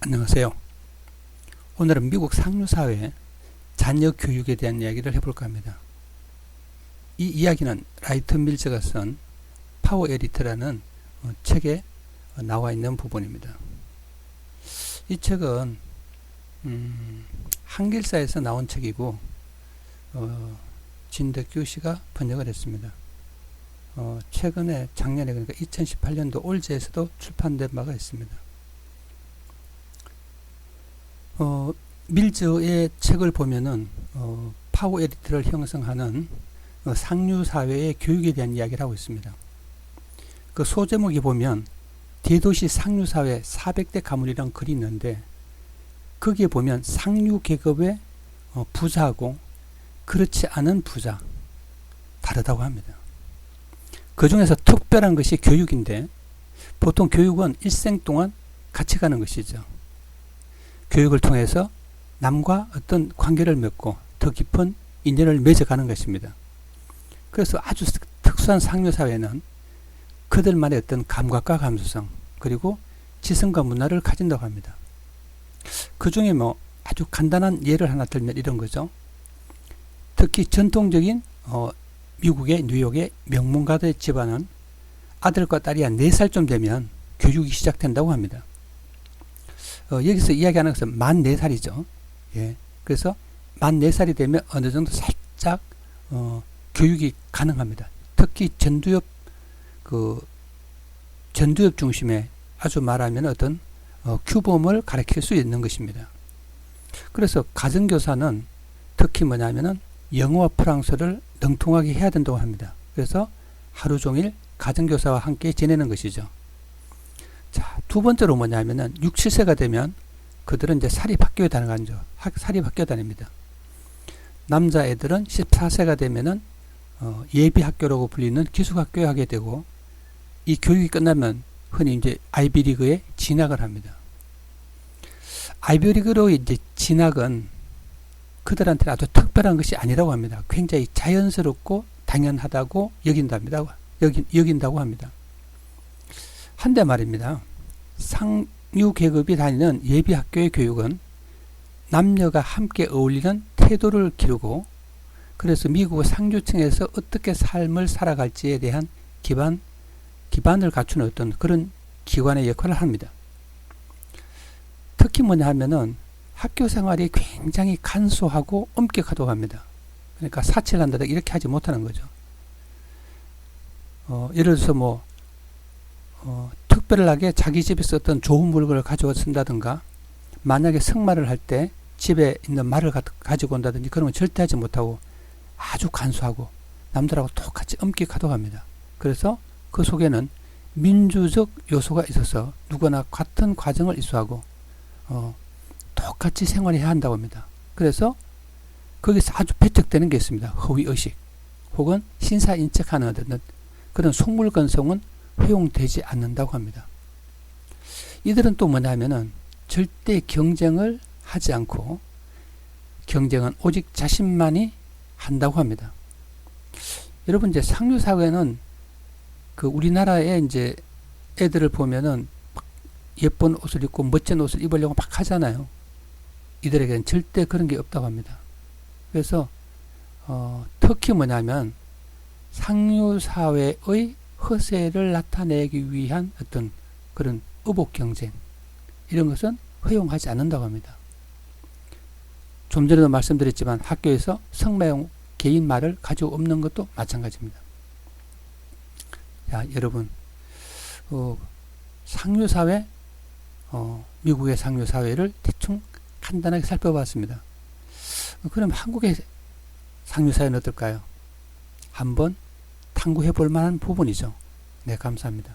안녕하세요. 오늘은 미국 상류사회 자녀 교육에 대한 이야기를 해볼까 합니다. 이 이야기는 라이트 밀즈가 쓴 파워 에리트라는 책에 나와 있는 부분입니다. 이 책은 한길사에서 나온 책이고 진덕규 씨가 번역을 했습니다. 최근에 작년에 그러니까 2018년도 올즈에서도 출판된 바가 있습니다. 밀즈의 책을 보면은 파워 에리트를 형성하는 상류사회의 교육에 대한 이야기를 하고 있습니다. 그 소제목이 보면 대도시 상류사회 400대 가문이란 글이 있는데 거기에 보면 상류 계급의 부자하고 그렇지 않은 부자 다르다고 합니다. 그 중에서 특별한 것이 교육인데 보통 교육은 일생 동안 같이 가는 것이죠. 교육을 통해서 남과 어떤 관계를 맺고 더 깊은 인연을 맺어가는 것입니다. 그래서 아주 특수한 상류사회는 그들만의 어떤 감각과 감수성 그리고 지성과 문화를 가진다고 합니다. 그 중에 아주 간단한 예를 하나 들면 이런 거죠. 특히 전통적인 미국의 뉴욕의 명문가들의 집안은 아들과 딸이 한 4살쯤 되면 교육이 시작된다고 합니다. 여기서 이야기하는 것은 만 4살이죠. 예. 그래서 만 4살이 되면 어느 정도 살짝 교육이 가능합니다. 특히 전두엽 중심의 아주 말하면 어떤 규범을 가르칠 수 있는 것입니다. 그래서 가정교사는 특히 뭐냐면은 영어와 프랑스를 능통하게 해야 된다고 합니다. 그래서 하루 종일 가정교사와 함께 지내는 것이죠. 자, 두 번째로 뭐냐면은 6, 7세가 되면 그들은 이제 사립학교에 다니죠. 사립학교 다닙니다. 남자애들은 14세가 되면은 예비학교라고 불리는 기숙학교에 하게 되고 이 교육이 끝나면 흔히 이제 아이비리그에 진학을 합니다. 아이비리그로 이제 진학은 그들한테 아주 특별한 것이 아니라고 합니다. 굉장히 자연스럽고 당연하다고 여긴다고 합니다. 한데 말입니다. 상류 계급이 다니는 예비학교의 교육은 남녀가 함께 어울리는 태도를 기르고 그래서 미국 상류층에서 어떻게 삶을 살아갈지에 대한 기반을 갖추는 어떤 그런 기관의 역할을 합니다. 특히 뭐냐 하면은 학교 생활이 굉장히 간소하고 엄격하다고 합니다. 그러니까 사치를 이렇게 하지 못하는 거죠. 예를 들어서 특별하게 자기 집에서 어떤 좋은 물건을 가져와 쓴다든가 만약에 승마를 할 때 집에 있는 말을 가지고 온다든지 그런 건 절대 하지 못하고 아주 간소하고 남들하고 똑같이 엄격하다고 합니다. 그래서 그 속에는 민주적 요소가 있어서 누구나 같은 과정을 이수하고 똑같이 생활해야 한다고 합니다. 그래서 거기서 아주 배척되는 게 있습니다. 허위의식 혹은 신사인척하는 그런 속물건성은 허용되지 않는다고 합니다. 이들은 또 뭐냐면은 절대 경쟁을 하지 않고 경쟁은 오직 자신만이 한다고 합니다. 여러분 이제 상류사회는 우리나라의 이제 애들을 보면은 예쁜 옷을 입고 멋진 옷을 입으려고 막 하잖아요. 이들에게는 절대 그런 게 없다고 합니다. 그래서 특히 뭐냐면 상류사회의 허세를 나타내기 위한 어떤 그런 의복 경쟁 이런 것은 허용하지 않는다고 합니다. 좀 전에도 말씀드렸지만 학교에서 성매용 개인 말을 가지고 없는 것도 마찬가지입니다. 자, 여러분 상류사회 미국의 상류사회를 대충 간단하게 살펴봤습니다. 그럼 한국의 상류사회는 어떨까요? 한번 탐구해 볼 만한 부분이죠. 네, 감사합니다.